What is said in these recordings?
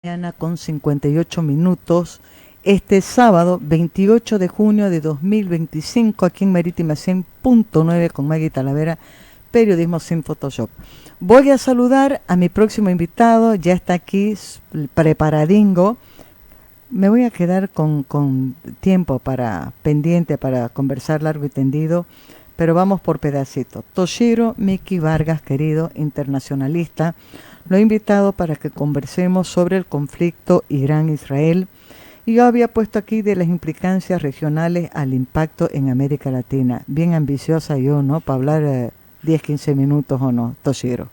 Mañana con 58 minutos, este sábado 28 de junio de 2025, aquí en Marítima 100.9 con Maggie Talavera, Periodismo sin Photoshop. Voy a saludar a mi próximo invitado, ya está aquí preparadingo. Me voy a quedar con tiempo pendiente para conversar largo y tendido, pero vamos por pedacitos. Toshiro Miki Vargas, querido internacionalista, lo he invitado para que conversemos sobre el conflicto Irán-Israel y yo había puesto aquí de las implicancias regionales al impacto en América Latina. Bien ambiciosa yo, ¿no? Para hablar 10-15 minutos o no, Toshiro.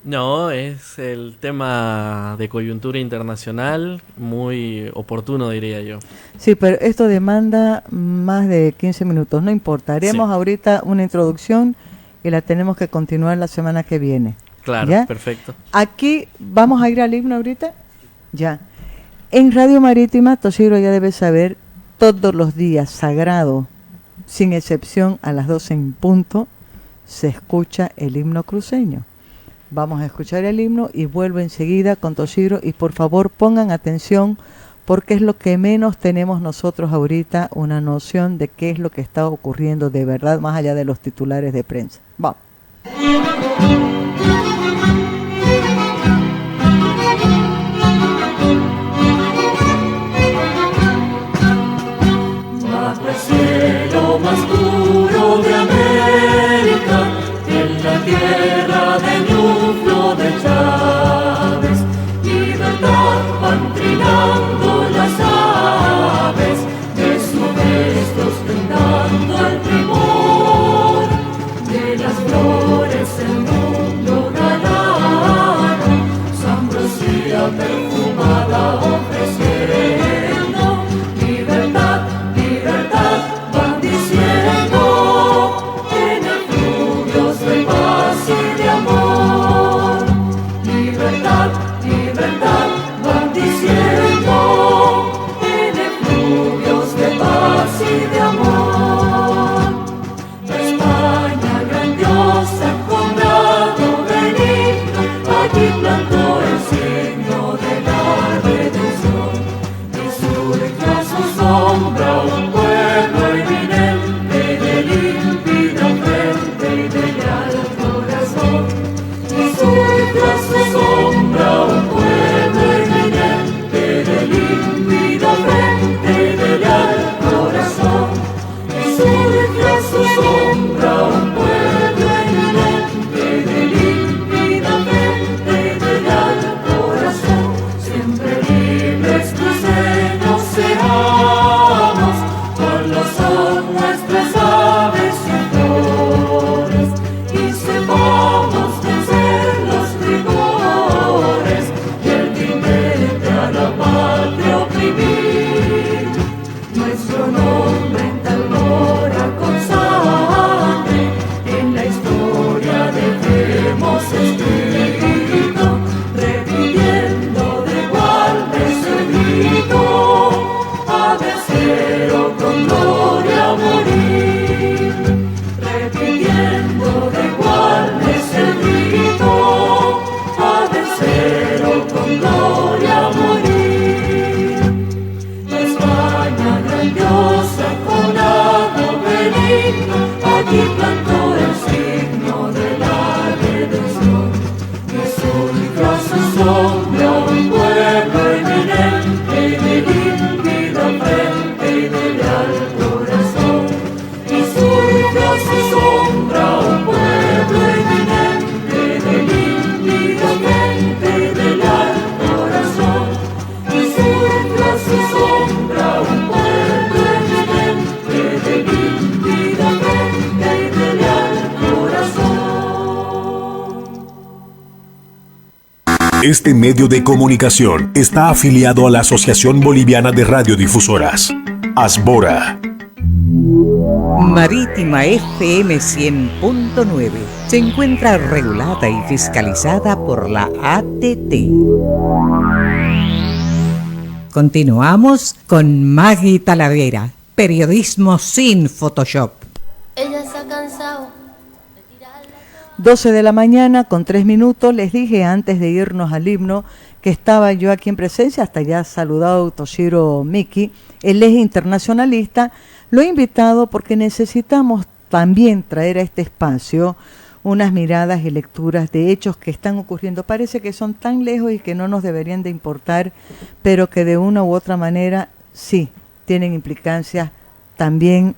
No, es el tema de coyuntura internacional muy oportuno, diría yo. Sí, pero esto demanda más de 15 minutos, no importa. Haremos ahorita una introducción y la tenemos que continuar la semana que viene. Claro, ¿ya? Perfecto. Aquí, ¿vamos a ir al himno ahorita? Ya. En Radio Marítima, Toshiro ya debe saber, todos los días, sagrado, sin excepción, a las 12 en punto, se escucha el himno cruceño. Vamos a escuchar el himno y vuelvo enseguida con Toshiro y por favor pongan atención porque es lo que menos tenemos nosotros ahorita, una noción de qué es lo que está ocurriendo de verdad más allá de los titulares de prensa. Vamos. Bajo el cielo más puro de América, en la tierra de Ñuflo de Chávez, libertad van trinando las aves, de sus restos brindando el primor, de las flores el mundo galano, Sambrosía perfumada ofreciendo, libertad, libertad van diciendo, en el fluvios de paz y de amor. Libertad, libertad van diciendo, en el fluvios de paz y de amor. España grandiosa con grado benigno, allí plantó el signo de la redención. Y surge a su sombra un pueblo eminente, de límpida frente y de leal corazón. Y surge a su sombra un pueblo eminente, de límpida frente y de leal corazón. Y surge a su sombra un pueblo eminente, de límpida frente y de leal corazón. Siempre libres cruceños seamos, con lo son nuestras aves y flores, y sepamos vencer los rigores y el dinero a la patria oprimir. Nuestro nombre en tal hora con sangre en la historia dejemos escrito, reviviendo de igual ese grito, a vencero con gloria a morir. Repitiendo de igual ese grito, a vencero con gloria a morir. España grandiosa con grado benigno, allí plantó el signo de la redención. Que surgió a su sombra un pueblo eminente, de límpida frente y de leal corazón. Y surgió a su sombra un pueblo eminente, de límpida frente y de leal corazón. Y surgió a su sombra un pueblo eminente, de límpida frente y de leal corazón. Este medio de comunicación está afiliado a la Asociación Boliviana de Radiodifusoras, Asbora. Marítima FM 100.9 se encuentra regulada y fiscalizada por la ATT. Continuamos con Maggie Talavera, periodismo sin Photoshop. Ella se ha cansado. 12 de la mañana con 3 minutos. Les dije antes de irnos al himno que estaba yo aquí en presencia, hasta ya saludado Toshiro Miki, él es internacionalista, lo he invitado porque necesitamos también traer a este espacio unas miradas y lecturas de hechos que están ocurriendo. Parece que son tan lejos y que no nos deberían de importar, pero que de una u otra manera sí tienen implicancias también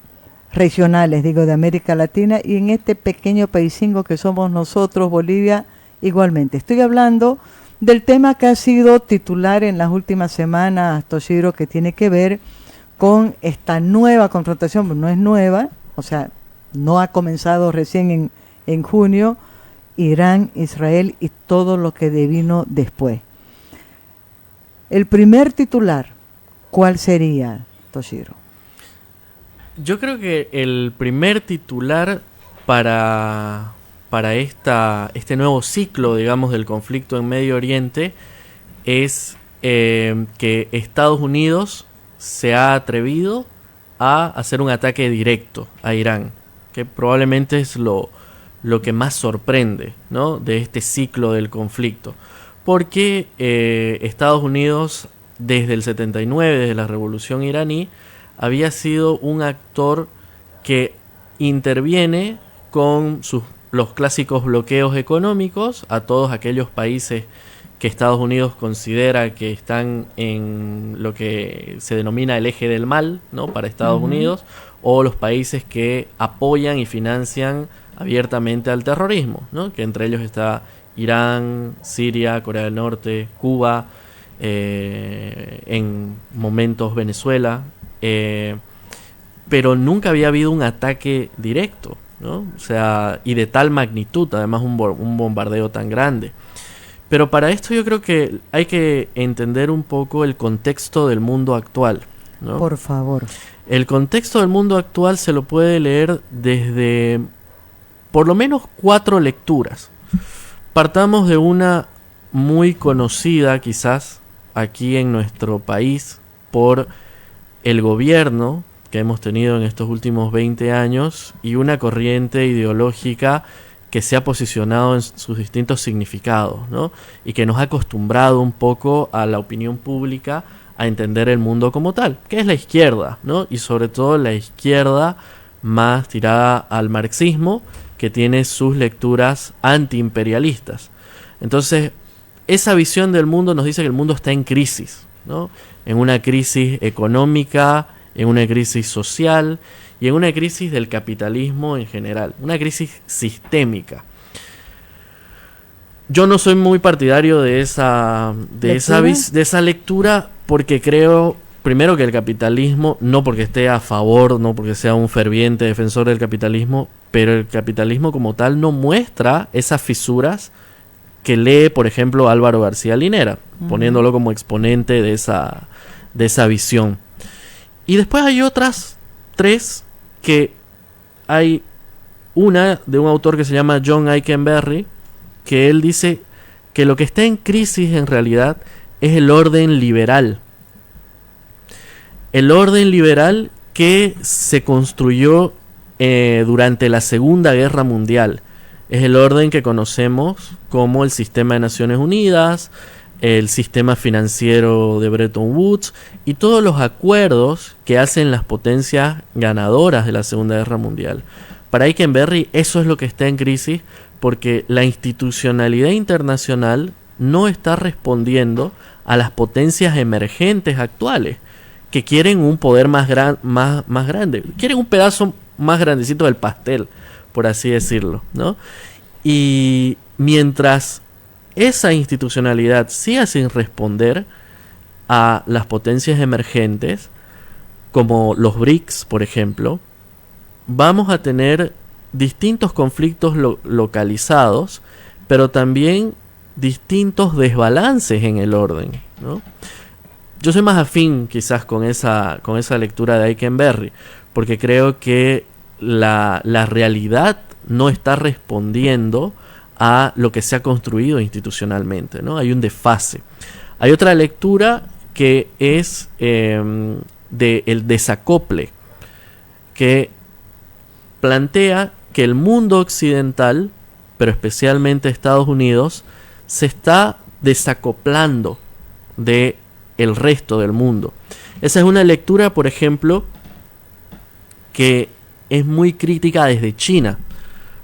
regionales, digo, de América Latina, y en este pequeño paisingo que somos nosotros, Bolivia, igualmente. Estoy hablando del tema que ha sido titular en las últimas semanas, Toshiro, que tiene que ver con esta nueva confrontación, pero no es nueva, o sea, no ha comenzado recién en junio, Irán, Israel y todo lo que devino después. El primer titular, ¿cuál sería, Toshiro? Yo creo que el primer titular para este nuevo ciclo, digamos, del conflicto en Medio Oriente es que Estados Unidos se ha atrevido a hacer un ataque directo a Irán, que probablemente es lo que más sorprende, ¿no?, de este ciclo del conflicto, porque Estados Unidos desde el 79, desde la revolución iraní, había sido un actor que interviene con los clásicos bloqueos económicos a todos aquellos países que Estados Unidos considera que están en lo que se denomina el eje del mal, ¿no?, para Estados Unidos, o los países que apoyan y financian abiertamente al terrorismo, ¿no?, que entre ellos está Irán, Siria, Corea del Norte, Cuba, en momentos Venezuela, pero nunca había habido un ataque directo, ¿no? O sea, y de tal magnitud, además un bombardeo tan grande. Pero para esto yo creo que hay que entender un poco el contexto del mundo actual, ¿no? Por favor. El contexto del mundo actual se lo puede leer desde por lo menos 4 lecturas. Partamos de una muy conocida quizás aquí en nuestro país por el gobierno que hemos tenido en estos últimos 20 años y una corriente ideológica que se ha posicionado en sus distintos significados, ¿no?, y que nos ha acostumbrado un poco a la opinión pública a entender el mundo como tal, que es la izquierda, ¿no?, y sobre todo la izquierda más tirada al marxismo, que tiene sus lecturas antiimperialistas. Entonces, esa visión del mundo nos dice que el mundo está en crisis, ¿no?, en una crisis económica, en una crisis social y en una crisis del capitalismo en general, una crisis sistémica. Yo no soy muy partidario de esa lectura porque creo, primero, que el capitalismo, no porque esté a favor, no porque sea un ferviente defensor del capitalismo, pero el capitalismo como tal no muestra esas fisuras que lee, por ejemplo, Álvaro García Linera, poniéndolo como exponente de esa visión. Y después hay otras 3 que hay una de un autor que se llama John Aikenberry, que él dice que lo que está en crisis en realidad es el orden liberal. El orden liberal que se construyó durante la Segunda Guerra Mundial. Es el orden que conocemos como el Sistema de Naciones Unidas, el sistema financiero de Bretton Woods y todos los acuerdos que hacen las potencias ganadoras de la Segunda Guerra Mundial. Para Aikenberry eso es lo que está en crisis, porque la institucionalidad internacional no está respondiendo a las potencias emergentes actuales, que quieren un poder más grande, quieren un pedazo más grandecito del pastel, por así decirlo, ¿no? Y mientras esa institucionalidad siga sin responder a las potencias emergentes, como los BRICS, por ejemplo, vamos a tener distintos conflictos localizados, pero también distintos desbalances en el orden, ¿no? Yo soy más afín quizás con esa lectura de Aikenberry, porque creo que la realidad no está respondiendo a lo que se ha construido institucionalmente, ¿no? Hay un desfase. Hay otra lectura que es de el desacople, que plantea que el mundo occidental, pero especialmente Estados Unidos, se está desacoplando de el resto del mundo. Esa es una lectura, por ejemplo, que es muy crítica desde China,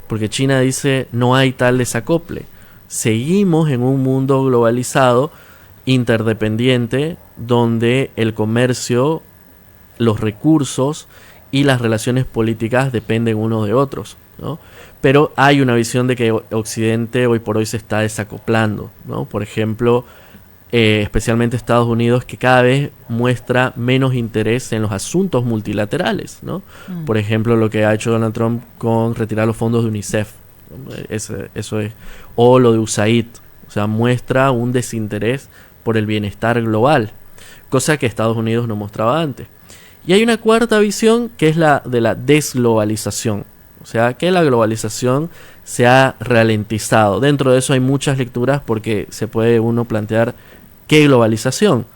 porque China dice no hay tal desacople. Seguimos en un mundo globalizado, interdependiente, donde el comercio, los recursos y las relaciones políticas dependen unos de otros, ¿no? Pero hay una visión de que Occidente hoy por hoy se está desacoplando, ¿no? Por ejemplo, especialmente Estados Unidos, que cada vez muestra menos interés en los asuntos multilaterales, ¿no? Por ejemplo, lo que ha hecho Donald Trump con retirar los fondos de UNICEF, eso es, o lo de USAID, o sea, muestra un desinterés por el bienestar global, cosa que Estados Unidos no mostraba antes. Y hay una cuarta visión, que es la de la desglobalización, o sea, que la globalización se ha ralentizado. Dentro de eso hay muchas lecturas, porque se puede uno plantear ¿qué globalización?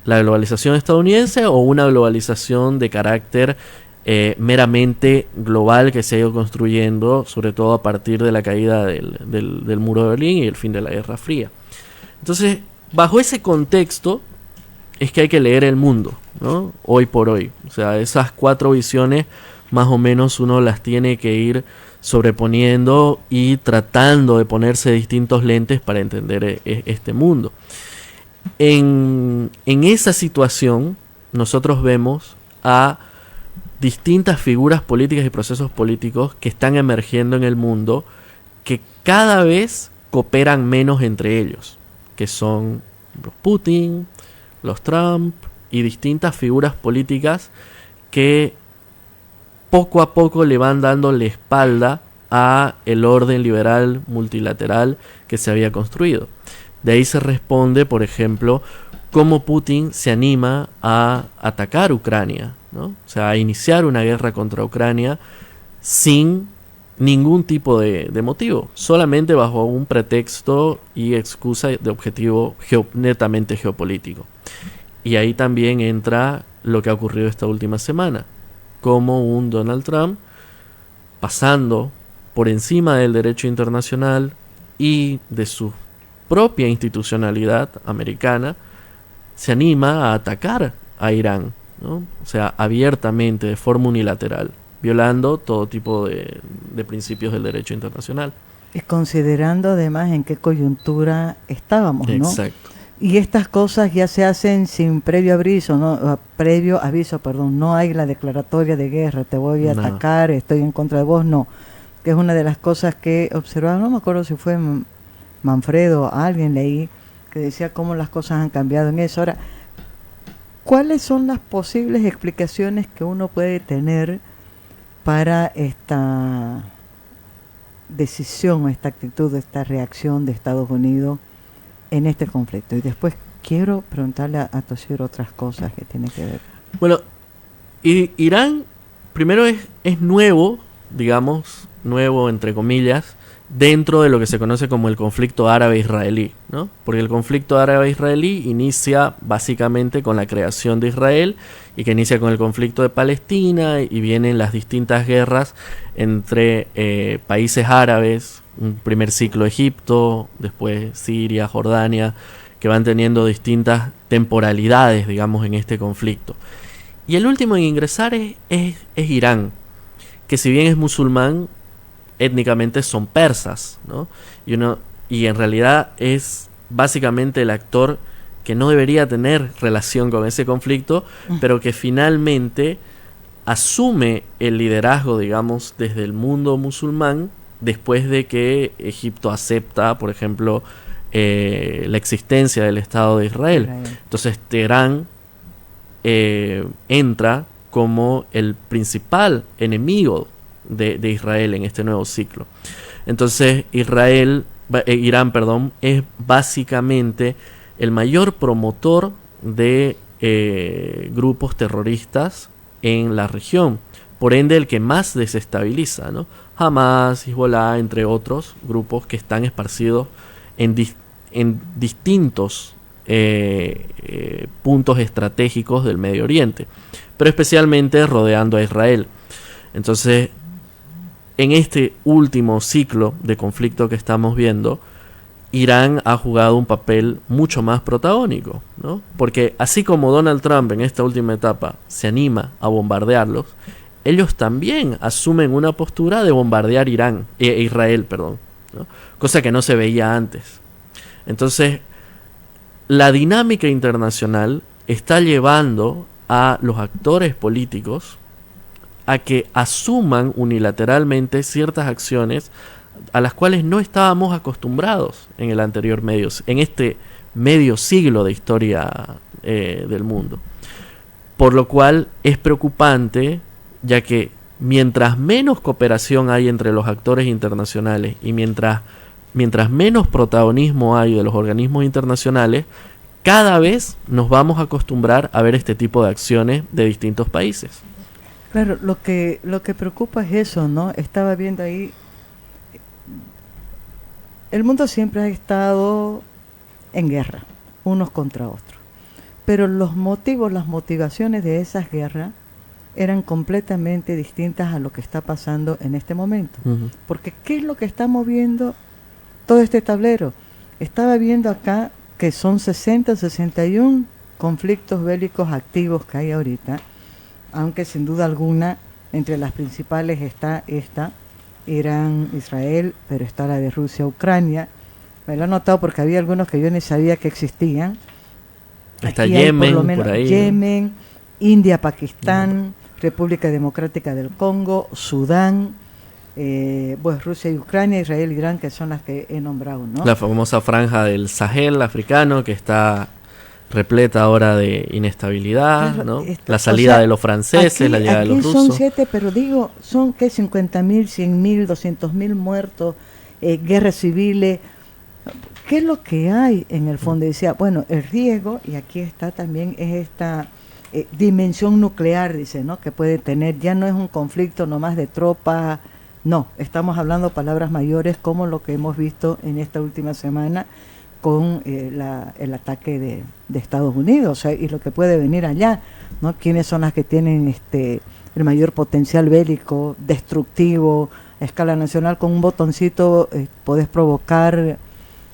¿La globalización estadounidense o una globalización de carácter meramente global que se ha ido construyendo, sobre todo a partir de la caída del muro de Berlín y el fin de la Guerra Fría? Entonces, bajo ese contexto es que hay que leer el mundo, ¿no? Hoy por hoy. O sea, esas cuatro visiones más o menos uno las tiene que ir sobreponiendo y tratando de ponerse distintos lentes para entender este mundo. En esa situación nosotros vemos a distintas figuras políticas y procesos políticos que están emergiendo en el mundo, que cada vez cooperan menos entre ellos, que son los Putin, los Trump y distintas figuras políticas que poco a poco le van dando la espalda a el orden liberal multilateral que se había construido. De ahí se responde, por ejemplo, cómo Putin se anima a atacar Ucrania, ¿no? O sea, a iniciar una guerra contra Ucrania sin ningún tipo de motivo, solamente bajo un pretexto y excusa de objetivo netamente geopolítico. Y ahí también entra lo que ha ocurrido esta última semana, como un Donald Trump, pasando por encima del derecho internacional y de su propia institucionalidad americana, se anima a atacar a Irán, ¿no? O sea, abiertamente, de forma unilateral, violando todo tipo de principios del derecho internacional. Y considerando además en qué coyuntura estábamos, ¿no? Exacto. Y estas cosas ya se hacen sin previo aviso, ¿no? Previo aviso, perdón. No hay la declaratoria de guerra, te voy a atacar, estoy en contra de vos, no. Que es una de las cosas que observaba, no me acuerdo si fue Manfredo, alguien leí, que decía cómo las cosas han cambiado en eso. Ahora, ¿cuáles son las posibles explicaciones que uno puede tener para esta decisión, esta actitud, esta reacción de Estados Unidos en este conflicto? Y después quiero preguntarle a Toshiro otras cosas que tienen que ver. Bueno, Irán primero es nuevo, digamos, nuevo entre comillas, dentro de lo que se conoce como el conflicto árabe-israelí, ¿no? Porque el conflicto árabe-israelí inicia básicamente con la creación de Israel, y que inicia con el conflicto de Palestina, y vienen las distintas guerras entre países árabes, un primer ciclo Egipto, después Siria, Jordania, que van teniendo distintas temporalidades, digamos, en este conflicto. Y el último en ingresar es Irán, que si bien es musulmán, étnicamente son persas, ¿no? Y en realidad es básicamente el actor que no debería tener relación con ese conflicto, pero que finalmente asume el liderazgo, digamos, desde el mundo musulmán, después de que Egipto acepta, por ejemplo, la existencia del Estado de Israel. Entonces Teherán entra como el principal enemigo de Israel en este nuevo ciclo. Entonces Irán, es básicamente el mayor promotor de grupos terroristas en la región, por ende el que más desestabiliza, ¿no? Hamas, Hezbollah, entre otros grupos que están esparcidos en distintos puntos estratégicos del Medio Oriente, pero especialmente rodeando a Israel. Entonces, en este último ciclo de conflicto que estamos viendo, Irán ha jugado un papel mucho más protagónico, ¿no? Porque así como Donald Trump en esta última etapa se anima a bombardearlos, ellos también asumen una postura de bombardear Israel, perdón, ¿no? Cosa que no se veía antes. Entonces, la dinámica internacional está llevando a los actores políticos a que asuman unilateralmente ciertas acciones a las cuales no estábamos acostumbrados en el anterior en este medio siglo de historia del mundo. Por lo cual es preocupante, ya que mientras menos cooperación hay entre los actores internacionales y mientras menos protagonismo hay de los organismos internacionales, cada vez nos vamos a acostumbrar a ver este tipo de acciones de distintos países. Claro, lo que preocupa es eso, ¿no? Estaba viendo ahí, el mundo siempre ha estado en guerra, unos contra otros, pero los motivos, las motivaciones de esas guerras eran completamente distintas a lo que está pasando en este momento. Uh-huh. Porque ¿qué es lo que estamos viendo todo este tablero? Estaba viendo acá que son 61 conflictos bélicos activos que hay ahorita, aunque sin duda alguna entre las principales está esta, Irán, Israel, pero está la de Rusia, Ucrania. Me lo he notado porque había algunos que yo ni sabía que existían. Está Aquí Yemen, hay por lo menos por ahí. Yemen, India, Pakistán, República Democrática del Congo, Sudán, pues Rusia y Ucrania, Israel y Irán, que son las que he nombrado, ¿no? La famosa franja del Sahel africano, que está repleta ahora de inestabilidad, Claro, ¿no? La salida de los franceses, aquí, la llegada de los son rusos. 7, pero digo, son que 50.000, 100.000, 200.000 muertos, guerras civiles. ¿Qué es lo que hay en el fondo? Decía, bueno, el riesgo, y aquí está también, es esta dimensión nuclear, dice, ¿no? Que puede tener, ya no es un conflicto nomás de tropas, no, estamos hablando palabras mayores como lo que hemos visto en esta última semana con el ataque de Estados Unidos, o sea, y lo que puede venir allá, ¿no? ¿Quiénes son las que tienen el mayor potencial bélico, destructivo, a escala nacional? Con un botoncito podés provocar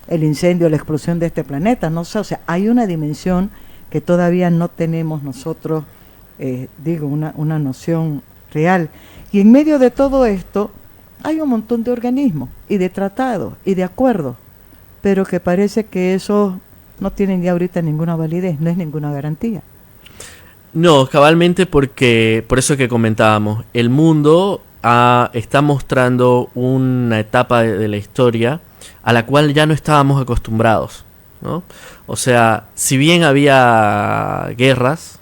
el incendio, la explosión de este planeta, no sé, o sea, hay una dimensión que todavía no tenemos nosotros, una noción real. Y en medio de todo esto hay un montón de organismos y de tratados y de acuerdos, pero que parece que esos no tienen ya ahorita ninguna validez, no es ninguna garantía. No, cabalmente porque, por eso que comentábamos, el mundo está mostrando una etapa de la historia a la cual ya no estábamos acostumbrados, ¿no? O sea, si bien había guerras,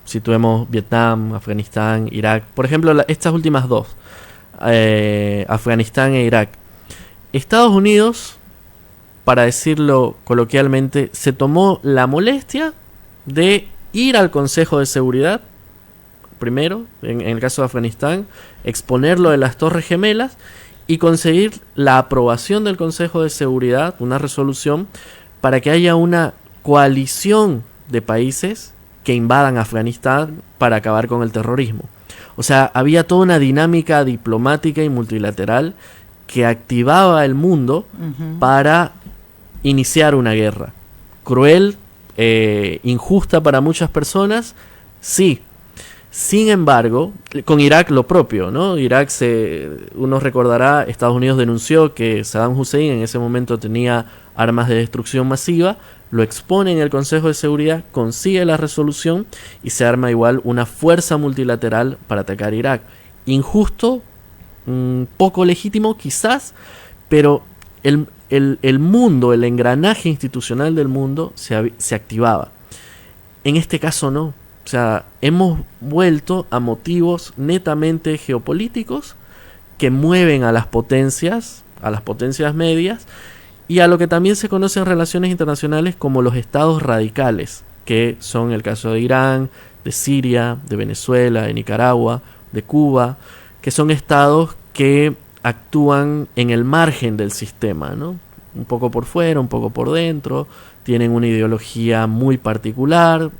situemos Vietnam, Afganistán, Irak, por ejemplo, estas últimas dos, Afganistán e Irak, Estados Unidos, para decirlo coloquialmente, se tomó la molestia de ir al Consejo de Seguridad, primero, en el caso de Afganistán, exponer lo de las Torres Gemelas y conseguir la aprobación del Consejo de Seguridad, una resolución, para que haya una coalición de países que invadan Afganistán para acabar con el terrorismo. O sea, había toda una dinámica diplomática y multilateral que activaba el mundo para iniciar una guerra. Cruel, injusta para muchas personas, sí. Sin embargo, con Irak lo propio, ¿no? Irak, uno recordará, Estados Unidos denunció que Saddam Hussein en ese momento tenía armas de destrucción masiva, lo expone en el Consejo de Seguridad, consigue la resolución y se arma igual una fuerza multilateral para atacar Irak. Injusto, poco legítimo quizás, pero el mundo, el engranaje institucional del mundo se activaba. En este caso no. O sea, hemos vuelto a motivos netamente geopolíticos que mueven a las potencias medias y a lo que también se conoce en relaciones internacionales como los estados radicales, que son el caso de Irán, de Siria, de Venezuela, de Nicaragua, de Cuba, que son estados que actúan en el margen del sistema, ¿no? Un poco por fuera, un poco por dentro, tienen una ideología muy particular,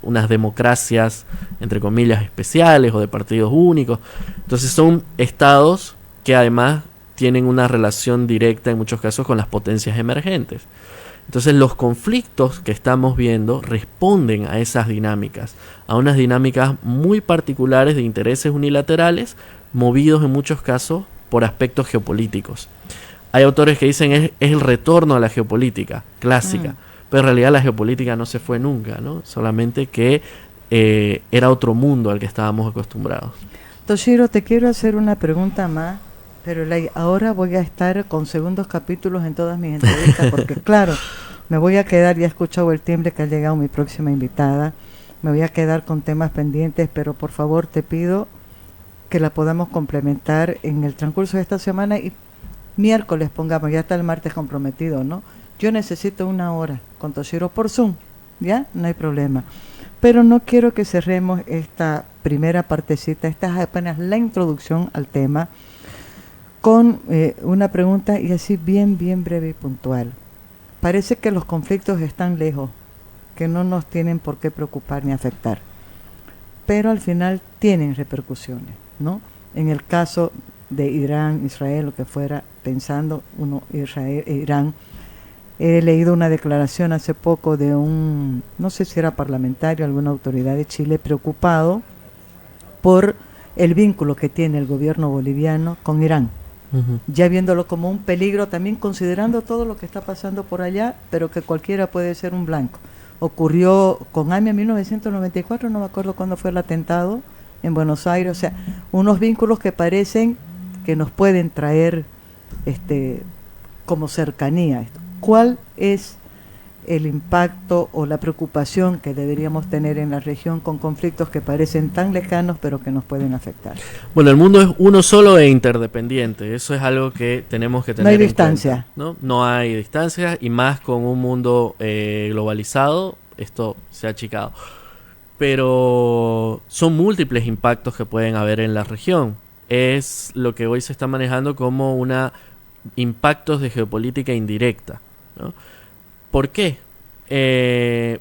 unas democracias entre comillas especiales o de partidos únicos. Entonces son estados que además tienen una relación directa en muchos casos con las potencias emergentes. Entonces los conflictos que estamos viendo responden a esas dinámicas, a unas dinámicas muy particulares de intereses unilaterales, movidos en muchos casos por aspectos geopolíticos. Hay autores que dicen es el retorno a la geopolítica clásica, pero en realidad la geopolítica no se fue nunca, ¿no? Solamente que era otro mundo al que estábamos acostumbrados. Toshiro, te quiero hacer una pregunta más, pero ahora voy a estar con segundos capítulos en todas mis entrevistas, porque claro, me voy a quedar, ya he escuchado el timbre que ha llegado mi próxima invitada, me voy a quedar con temas pendientes, pero por favor te pido que la podamos complementar en el transcurso de esta semana y miércoles pongamos, ya está el martes comprometido, ¿no? Yo necesito 1 hora con Toshiro por Zoom, ¿ya? No hay problema. Pero no quiero que cerremos esta primera partecita, esta es apenas la introducción al tema, con una pregunta y así bien breve y puntual. Parece que los conflictos están lejos, que no nos tienen por qué preocupar ni afectar, pero al final tienen repercusiones, ¿no? En el caso de Irán, Israel, lo que fuera, pensando Israel e Irán, he leído una declaración hace poco de un, no sé si era parlamentario, alguna autoridad de Chile, preocupado por el vínculo que tiene el gobierno boliviano con Irán, ya viéndolo como un peligro, también considerando todo lo que está pasando por allá, pero que cualquiera puede ser un blanco. Ocurrió con AMIA en 1994, no me acuerdo cuándo fue el atentado en Buenos Aires, o sea, unos vínculos que parecen que nos pueden traer como cercanía. ¿Cuál es el impacto o la preocupación que deberíamos tener en la región con conflictos que parecen tan lejanos pero que nos pueden afectar? Bueno, el mundo es uno solo e interdependiente. Eso es algo que tenemos que tener no hay en distancia. Cuenta, ¿no? No hay distancia, y más con un mundo globalizado, esto se ha achicado. Pero son múltiples impactos que pueden haber en la región. Es lo que hoy se está manejando como impactos de geopolítica indirecta, ¿no? ¿Por qué?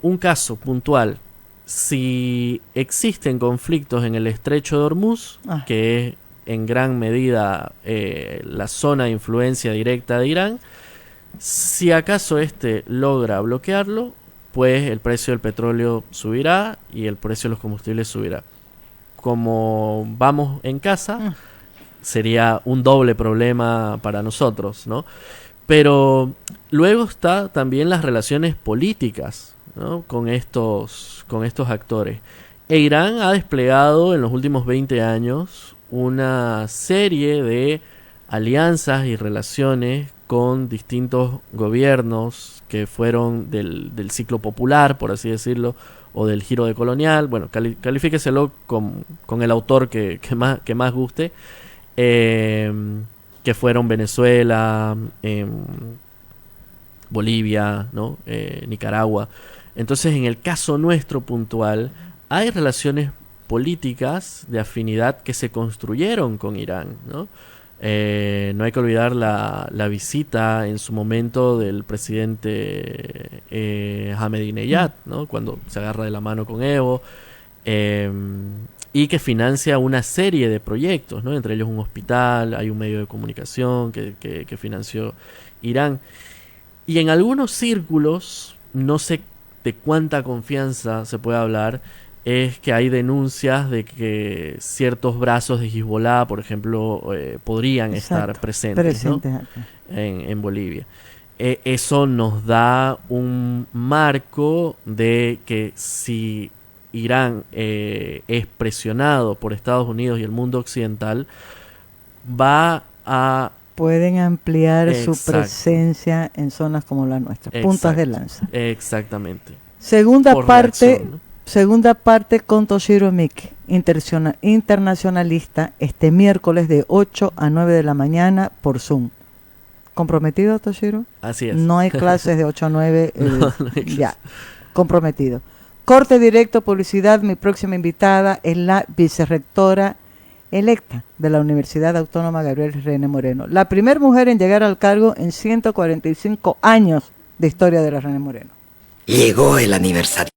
Un caso puntual: si existen conflictos en el estrecho de Hormuz, que es en gran medida la zona de influencia directa de Irán, si acaso logra bloquearlo, pues el precio del petróleo subirá y el precio de los combustibles subirá. Como vamos en casa, sería un doble problema para nosotros, ¿no? Pero luego está también las relaciones políticas, ¿no? con estos actores. E Irán ha desplegado en los últimos 20 años una serie de alianzas y relaciones con distintos gobiernos que fueron del ciclo popular, por así decirlo, o del giro de colonial. Bueno, califíqueselo con el autor que más guste. Que fueron Venezuela, Bolivia, ¿no? Nicaragua. Entonces, en el caso nuestro puntual, hay relaciones políticas de afinidad que se construyeron con Irán, ¿no? No hay que olvidar la visita en su momento del presidente Ahmadinejad, ¿no? Cuando se agarra de la mano con Evo, y que financia una serie de proyectos, ¿no? Entre ellos un hospital, hay un medio de comunicación que financió Irán. Y en algunos círculos, no sé de cuánta confianza se puede hablar, es que hay denuncias de que ciertos brazos de Hezbollah, por ejemplo, podrían estar presentes, ¿no? en Bolivia. Eso nos da un marco de que si Irán es presionado por Estados Unidos y el mundo occidental, pueden ampliar su presencia en zonas como la nuestra, puntas de lanza. Exactamente. Segunda parte con Toshiro Miki, internacionalista, este miércoles de 8 a 9 de la mañana por Zoom. ¿Comprometido, Toshiro? Así es. No hay clases de 8 a 9, ya, comprometido. Corte directo, publicidad. Mi próxima invitada es la vicerrectora electa de la Universidad Autónoma Gabriel René Moreno, la primera mujer en llegar al cargo en 145 años de historia de la René Moreno. Llegó el aniversario.